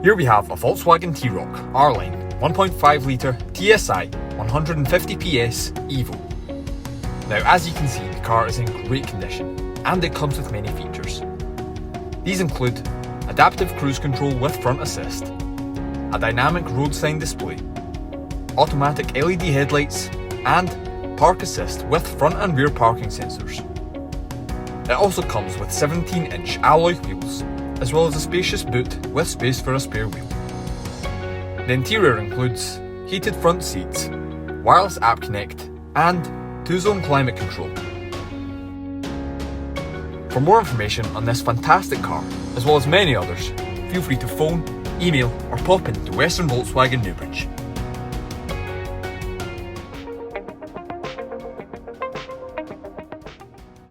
Here we have a Volkswagen T-Roc R-Line 1.5 litre TSI 150 PS Evo. Now, as you can see, the car is in great condition and it comes with many features. These include adaptive cruise control with front assist, a dynamic road sign display, automatic LED headlights, and park assist with front and rear parking sensors. It also comes with 17-inch alloy wheels, as well as a spacious boot with space for a spare wheel. The interior includes heated front seats, wireless app connect, and 2-zone climate control. For more information on this fantastic car, as well as many others, feel free to phone, email or pop into Western Volkswagen Newbridge.